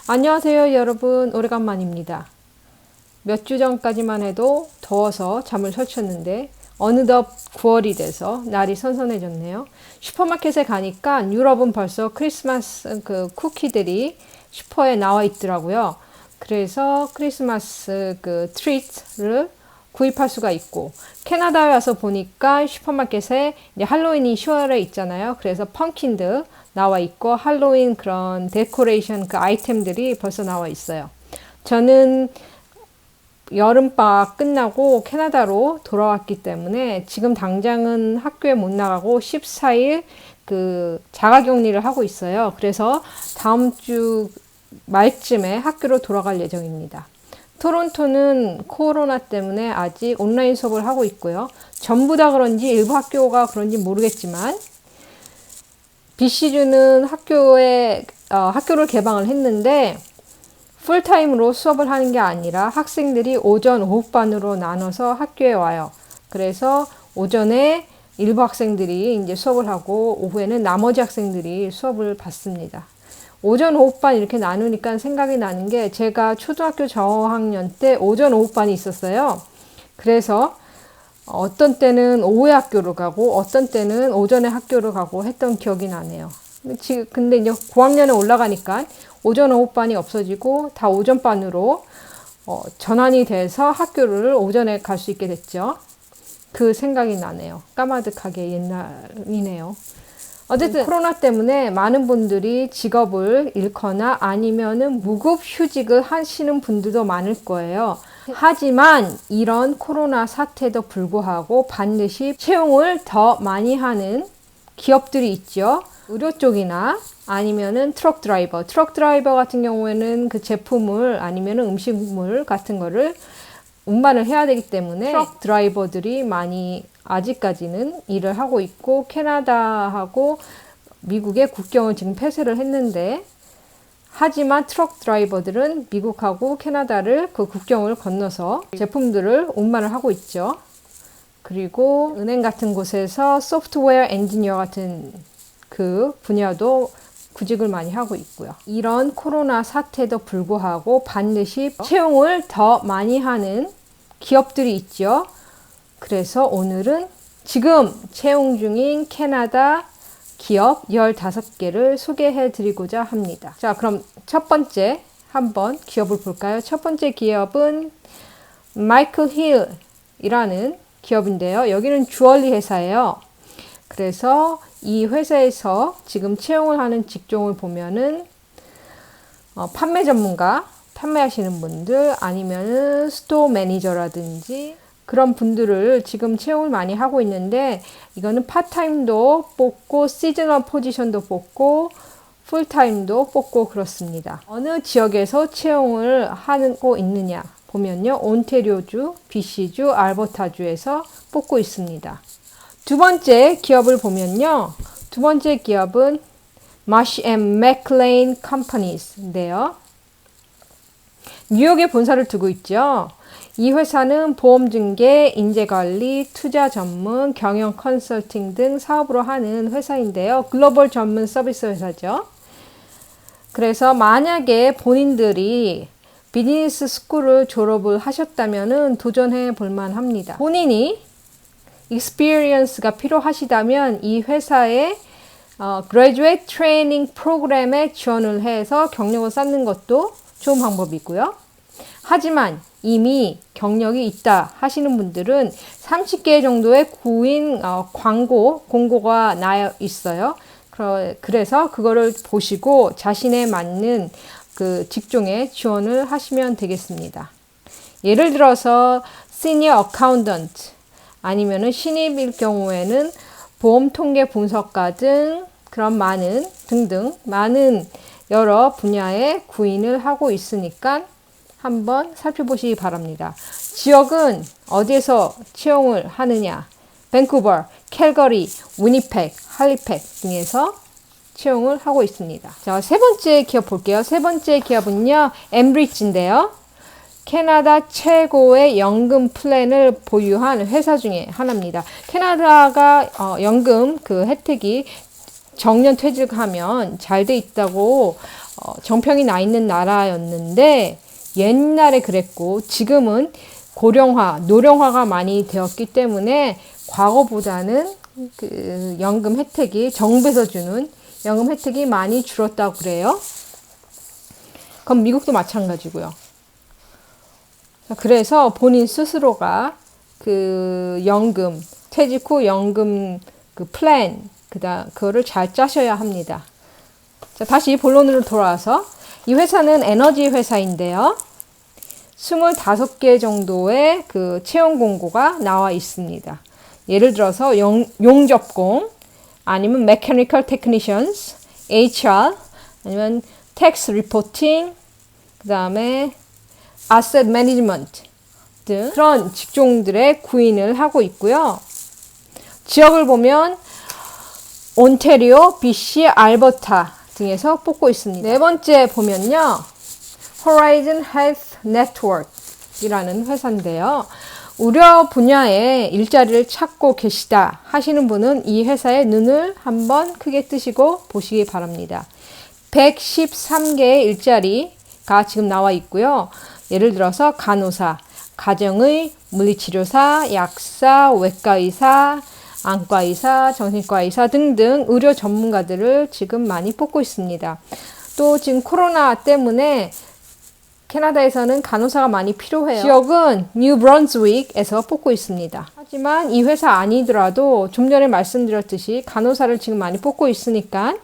안녕하세요 여러분, 오래간만입니다. 몇 주 전까지만 해도 더워서 잠을 설쳤는데 어느덧 9월이 돼서 날이 선선해졌네요. 슈퍼마켓에 가니까 유럽은 벌써 크리스마스 쿠키들이 슈퍼에 나와 있더라고요. 그래서 크리스마스 트리트를 구입할 수가 있고, 캐나다에 와서 보니까 슈퍼마켓에 이제 할로윈이 10월에 있잖아요. 그래서 펌킨들 나와 있고 할로윈 그런 데코레이션 아이템들이 벌써 나와 있어요. 저는 여름방학 끝나고 캐나다로 돌아왔기 때문에 지금 당장은 학교에 못 나가고 14일 자가격리를 하고 있어요. 그래서 다음 주 말쯤에 학교로 돌아갈 예정입니다. 토론토는 코로나 때문에 아직 온라인 수업을 하고 있고요. 전부 다 그런지 일부 학교가 그런지 모르겠지만 BC주는 학교를 개방을 했는데 풀타임으로 수업을 하는 게 아니라 학생들이 오전, 오후반으로 나눠서 학교에 와요. 그래서 오전에 일부 학생들이 이제 수업을 하고 오후에는 나머지 학생들이 수업을 받습니다. 오전, 오후반 이렇게 나누니까 생각이 나는 게 제가 초등학교 저학년 때 오전, 오후반이 있었어요. 그래서 어떤 때는 오후에 학교를 가고 어떤 때는 오전에 학교를 가고 했던 기억이 나네요. 근데 이제 고학년에 올라가니까 오전, 오후반이 없어지고 다 오전반으로 전환이 돼서 학교를 오전에 갈 수 있게 됐죠. 그 생각이 나네요. 까마득하게 옛날이네요. 어쨌든 코로나 때문에 많은 분들이 직업을 잃거나 아니면은 무급 휴직을 하시는 분들도 많을 거예요. 하지만 이런 코로나 사태에도 불구하고 반드시 채용을 더 많이 하는 기업들이 있죠. 의료 쪽이나 아니면은 트럭 드라이버 같은 경우에는 그 제품을 아니면은 음식물 같은 거를 운반을 해야 되기 때문에 트럭 드라이버들이 많이 아직까지는 일을 하고 있고, 캐나다하고 미국의 국경을 지금 폐쇄를 했는데, 하지만 트럭 드라이버들은 미국하고 캐나다를 그 국경을 건너서 제품들을 운반을 하고 있죠. 그리고 은행 같은 곳에서 소프트웨어 엔지니어 같은 그 분야도 구직을 많이 하고 있고요. 이런 코로나 사태에도 불구하고 반드시 채용을 더 많이 하는 기업들이 있죠. 그래서 오늘은 지금 채용 중인 캐나다 기업 15개를 소개해 드리고자 합니다. 자, 그럼 첫 번째 한번 기업을 볼까요? 첫 번째 기업은 마이클 힐이라는 기업인데요. 여기는 주얼리 회사예요. 그래서 이 회사에서 지금 채용을 하는 직종을 보면은 판매 전문가, 판매하시는 분들 아니면은 스토어 매니저라든지 그런 분들을 지금 채용을 많이 하고 있는데, 이거는 파타임도 뽑고 시즈널 포지션도 뽑고 풀타임도 뽑고 그렇습니다. 어느 지역에서 채용을 하고 있느냐 보면요, 온태리오주, BC주, 알버타주에서 뽑고 있습니다. 두 번째 기업을 보면요, 두 번째 기업은 Marsh & McLean Companies인데요. 뉴욕에 본사를 두고 있죠. 이 회사는 보험중개, 인재관리, 투자 전문, 경영 컨설팅 등 사업으로 하는 회사인데요. 글로벌 전문 서비스 회사죠. 그래서 만약에 본인들이 비즈니스 스쿨을 졸업을 하셨다면 도전해 볼만 합니다. 본인이 experience가 필요하시다면 이 회사의 graduate training 프로그램에 지원을 해서 경력을 쌓는 것도 좋은 방법이고요. 하지만 이미 경력이 있다 하시는 분들은 30개 정도의 구인 공고가 나 있어요. 그래서 그거를 보시고 자신에 맞는 그 직종에 지원을 하시면 되겠습니다. 예를 들어서 시니어 어카운턴트 아니면은 신입일 경우에는 보험 통계 분석가 등 그런 많은 여러 분야의 구인을 하고 있으니까 한번 살펴보시기 바랍니다. 지역은 어디에서 채용을 하느냐? 밴쿠버, 캘거리, 위니펙, 할리팩 등에서 채용을 하고 있습니다. 자, 세 번째 기업 볼게요. 세 번째 기업은요, 엠브리지인데요. 캐나다 최고의 연금 플랜을 보유한 회사 중에 하나입니다. 캐나다가 연금 그 혜택이 정년 퇴직하면 잘 돼 있다고 정평이 나 있는 나라였는데 옛날에 그랬고 지금은 고령화, 노령화가 많이 되었기 때문에 과거보다는 그 연금 혜택이 정부에서 주는 연금 혜택이 많이 줄었다고 그래요. 그럼 미국도 마찬가지고요. 그래서 본인 스스로가 그 연금, 퇴직 후 연금 그 플랜, 그거를 잘 짜셔야 합니다. 자, 다시 본론으로 돌아와서 이 회사는 에너지 회사인데요. 25개 정도의 그 채용 공고가 나와 있습니다. 예를 들어서 용접공, 아니면 mechanical technicians, HR, 아니면 tax reporting, 그 다음에 asset management 등 그런 직종들의 구인을 하고 있고요. 지역을 보면 온태리오, BC, 알버타 등에서 뽑고 있습니다. 네 번째 보면요. Horizon Health Network 이라는 회사인데요. 의료 분야에 일자리를 찾고 계시다 하시는 분은 이 회사의 눈을 한번 크게 뜨시고 보시기 바랍니다. 113개의 일자리가 지금 나와 있고요. 예를 들어서 간호사, 가정의 물리치료사, 약사, 외과의사, 안과의사, 정신과의사 등등 의료 전문가들을 지금 많이 뽑고 있습니다. 또 지금 코로나 때문에 캐나다에서는 간호사가 많이 필요해요. 지역은 뉴 브런즈윅에서 뽑고 있습니다. 하지만 이 회사 아니더라도 좀 전에 말씀드렸듯이 간호사를 지금 많이 뽑고 있으니까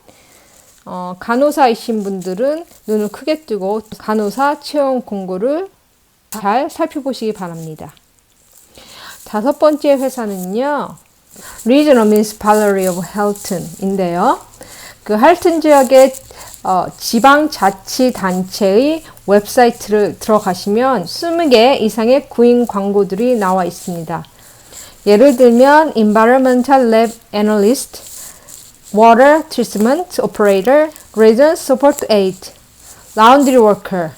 간호사이신 분들은 눈을 크게 뜨고 간호사 채용 공고를 잘 살펴보시기 바랍니다. 다섯 번째 회사는요. Regional Municipality of Halton인데요. 그 할튼 지역의 지방자치단체의 웹사이트를 들어가시면 20개 이상의 구인 광고들이 나와 있습니다. 예를 들면 Environmental Lab Analyst, Water Treatment Operator, Resident Support Aide, Laundry Worker,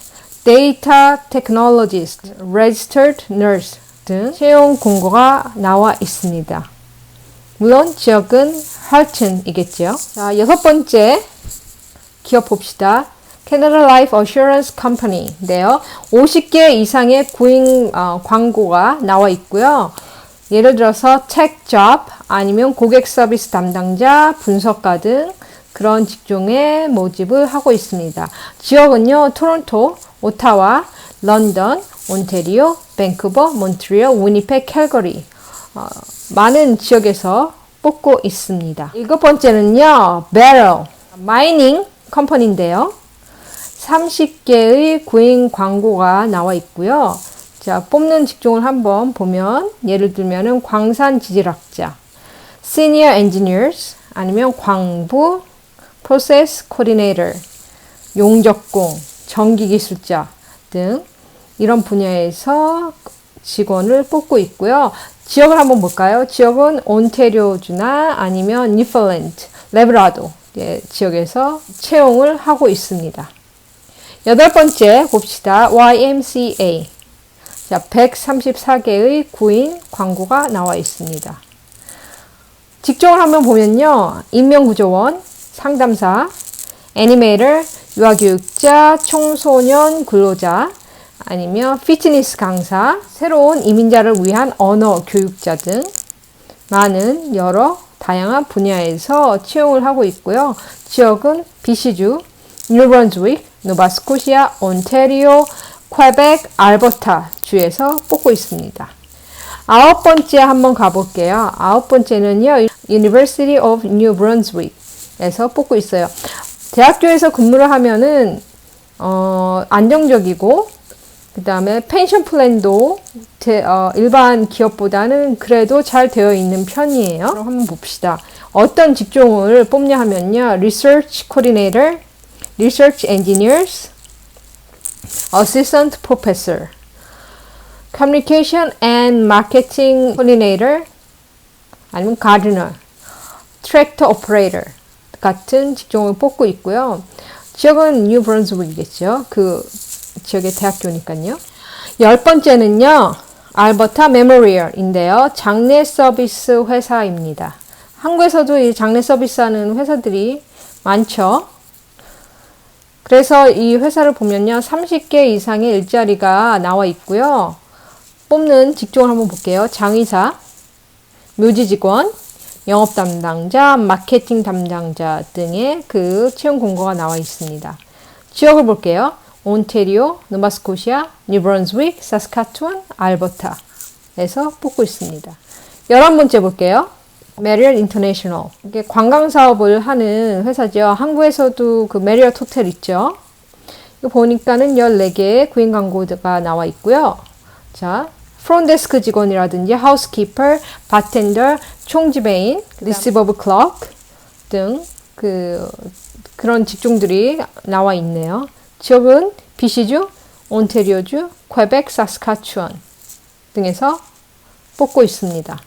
Data Technologist, Registered Nurse 등 채용 공고가 나와 있습니다. 물론 지역은 할튼이겠죠. 자, 여섯 번째 기업 봅시다. Canada Life Assurance Company인데요. 50개 이상의 구인 광고가 나와 있고요. 예를 들어서 tech job 아니면 고객 서비스 담당자, 분석가 등 그런 직종에 모집을 하고 있습니다. 지역은요. 토론토, 오타와, 런던, 온태리오, 밴쿠버, 몬트리올, 위니펙, 캘거리 많은 지역에서 뽑고 있습니다. 일곱 번째는요. Barrel 마이닝 컴퍼니인데요. 30개의 구인 광고가 나와 있고요. 자, 뽑는 직종을 한번 보면 예를 들면은 광산 지질학자, Senior Engineers 아니면 광부, Process Coordinator, 용접공, 전기기술자 등 이런 분야에서 직원을 뽑고 있고요. 지역을 한번 볼까요? 지역은 온태리오주나 아니면 뉴펀랜드, 레브라도 지역에서 채용을 하고 있습니다. 여덟 번째 봅시다. YMCA. 자, 134개의 구인 광고가 나와 있습니다. 직종을 한번 보면요. 인명구조원, 상담사, 애니메이터, 유아교육자, 청소년 근로자, 아니면 피트니스 강사, 새로운 이민자를 위한 언어 교육자 등 많은 여러 다양한 분야에서 채용을 하고 있고요. 지역은 BC주, 뉴브런즈윅, 노바스코시아, 온태리오, 퀘벡, 알버타 주에서 뽑고 있습니다. 아홉 번째 한번 가볼게요. 아홉 번째는요. University of New Brunswick에서 뽑고 있어요. 대학교에서 근무를 하면은 안정적이고 그 다음에 펜션 플랜도 일반 기업보다는 그래도 잘 되어 있는 편이에요. 그럼 한번 봅시다. 어떤 직종을 뽑냐 하면요. Research Coordinator, Research Engineers, Assistant Professor, Communication and Marketing Coordinator, 아니면 Gardener, Tractor Operator 같은 직종을 뽑고 있고요. 지역은 뉴 브런즈윅이겠죠. 그 지역의 대학교니까요. 열 번째는요. 알버타 메모리얼인데요. 장례 서비스 회사입니다. 한국에서도 이 장례 서비스 하는 회사들이 많죠. 그래서 이 회사를 보면요. 30개 이상의 일자리가 나와 있고요. 뽑는 직종을 한번 볼게요. 장의사, 묘지 직원, 영업 담당자, 마케팅 담당자 등의 그 채용 공고가 나와 있습니다. 지역을 볼게요. 온테리오, 노바스코시아, 뉴브런스윅, 사스카투안, 알버타에서 뽑고 있습니다. 11번째 볼게요. 메리엇 인터내셔널. 이게 관광 사업을 하는 회사죠. 한국에서도 그 메리엇 호텔 있죠. 이거 보니까는 14개의 구인 광고가 나와 있고요. 자, 프론데스크 직원이라든지 하우스키퍼, 바텐더, 총지배인, 리시버브 클럭 등 그런 직종들이 나와 있네요. 지역은 BC주, 온테리오주, 퀘벡, 사스카추안 등에서 뽑고 있습니다.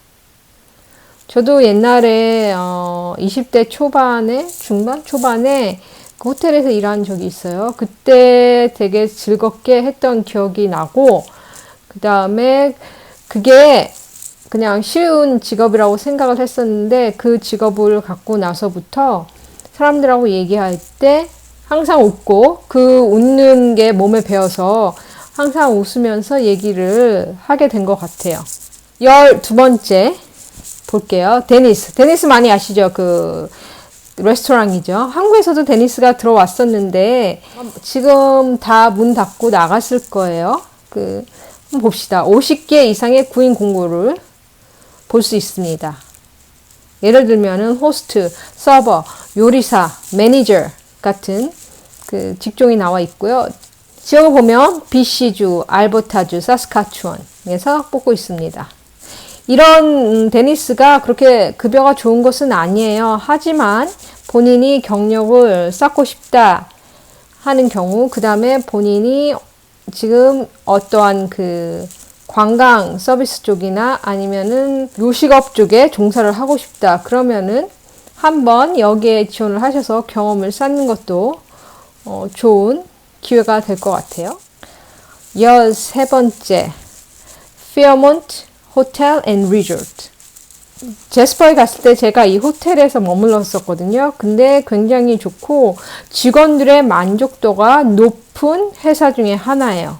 저도 옛날에 20대 초반에, 중반? 초반에 그 호텔에서 일한 적이 있어요. 그때 되게 즐겁게 했던 기억이 나고, 그 다음에 그게 그냥 쉬운 직업이라고 생각을 했었는데, 그 직업을 갖고 나서부터 사람들하고 얘기할 때 항상 웃고, 그 웃는 게 몸에 배어서 항상 웃으면서 얘기를 하게 된 것 같아요. 12번째 볼게요. 데니스. 데니스 많이 아시죠? 그 레스토랑이죠. 한국에서도 데니스가 들어왔었는데 지금 다 문 닫고 나갔을 거예요. 한번 봅시다. 50개 이상의 구인 공고를 볼 수 있습니다. 예를 들면은 호스트, 서버, 요리사, 매니저 같은 그 직종이 나와 있고요. 지역을 보면 BC주, 알버타주, 사스카추안에서 뽑고 있습니다. 이런 데니스가 그렇게 급여가 좋은 것은 아니에요. 하지만 본인이 경력을 쌓고 싶다 하는 경우, 그 다음에 본인이 지금 어떠한 그 관광 서비스 쪽이나 아니면은 요식업 쪽에 종사를 하고 싶다. 그러면은 한번 여기에 지원을 하셔서 경험을 쌓는 것도 좋은 기회가 될 것 같아요. 13번째, 페어몬트 호텔 앤 리조트. 제스퍼에 갔을 때 제가 이 호텔에서 머물렀었거든요. 근데 굉장히 좋고 직원들의 만족도가 높은 회사 중에 하나예요.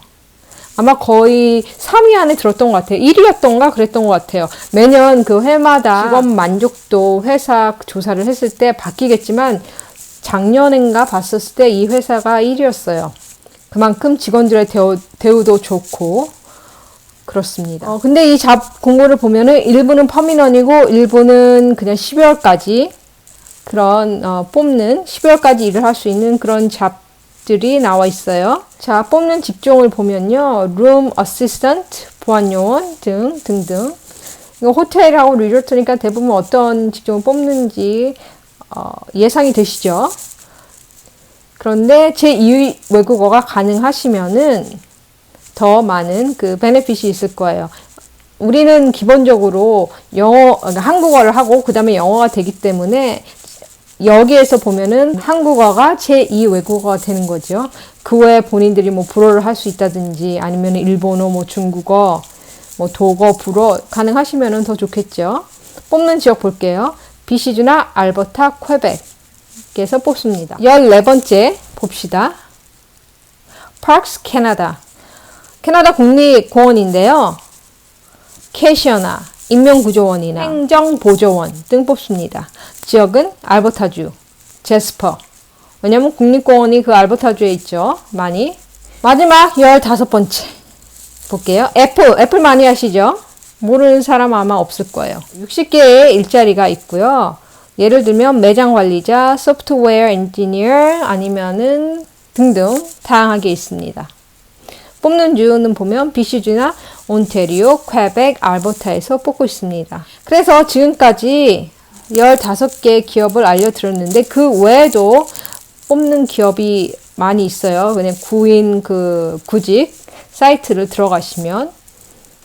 아마 거의 3위 안에 들었던 것 같아요. 1위였던가 그랬던 것 같아요. 매년 그 해마다 직원 만족도 회사 조사를 했을 때 바뀌겠지만 작년인가 봤었을 때 이 회사가 1위였어요. 그만큼 직원들의 대우도 좋고 그렇습니다. 근데 이 잡 공고를 보면은 일부는 퍼미넌이고 일부는 그냥 12월까지 그런 뽑는 12월까지 일을 할 수 있는 그런 잡들이 나와 있어요. 자, 뽑는 직종을 보면요. 룸 어시스턴트, 보안요원 등등. 이거 호텔하고 리조트니까 대부분 어떤 직종을 뽑는지 예상이 되시죠? 그런데 제2 외국어가 가능하시면은 더 많은 그 베네핏이 있을 거예요. 우리는 기본적으로 한국어를 하고 그 다음에 영어가 되기 때문에 여기에서 보면은 한국어가 제2 외국어가 되는 거죠. 그 외에 본인들이 뭐 불어를 할 수 있다든지 아니면 일본어, 뭐 중국어, 뭐 독어, 불어 가능하시면은 더 좋겠죠. 뽑는 지역 볼게요. BC주나 알버타, 퀘벡에서 뽑습니다. 14번째 봅시다. 파크스 캐나다. 캐나다 국립공원인데요. 캐시어나 인명구조원이나 행정보조원 등 뽑습니다. 지역은 알버타주, 제스퍼. 왜냐면 국립공원이 그 알버타주에 있죠. 많이. 마지막 15번째 볼게요. 애플 많이 아시죠? 모르는 사람 아마 없을 거예요. 60개의 일자리가 있고요. 예를 들면 매장 관리자, 소프트웨어 엔지니어 아니면은 등등 다양하게 있습니다. 뽑는 주는 보면 BC주나 온테리오, 퀘벡, 알버타에서 뽑고 있습니다. 그래서 지금까지 15개 기업을 알려드렸는데 그 외에도 뽑는 기업이 많이 있어요. 그냥 구인 구직 사이트를 들어가시면.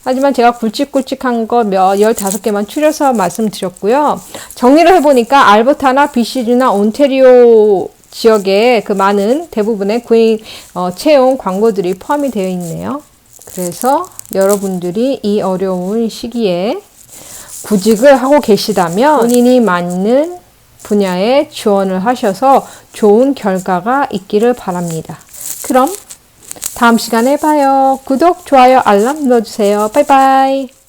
하지만 제가 굵직굵직한 거 15개만 추려서 말씀드렸고요. 정리를 해보니까 알버타나 BC주나 온테리오 지역에 그 많은 대부분의 구인 채용 광고들이 포함이 되어 있네요. 그래서 여러분들이 이 어려운 시기에 구직을 하고 계시다면 본인이 맞는 분야에 지원을 하셔서 좋은 결과가 있기를 바랍니다. 그럼 다음 시간에 봐요. 구독, 좋아요, 알람 눌러주세요. 바이바이.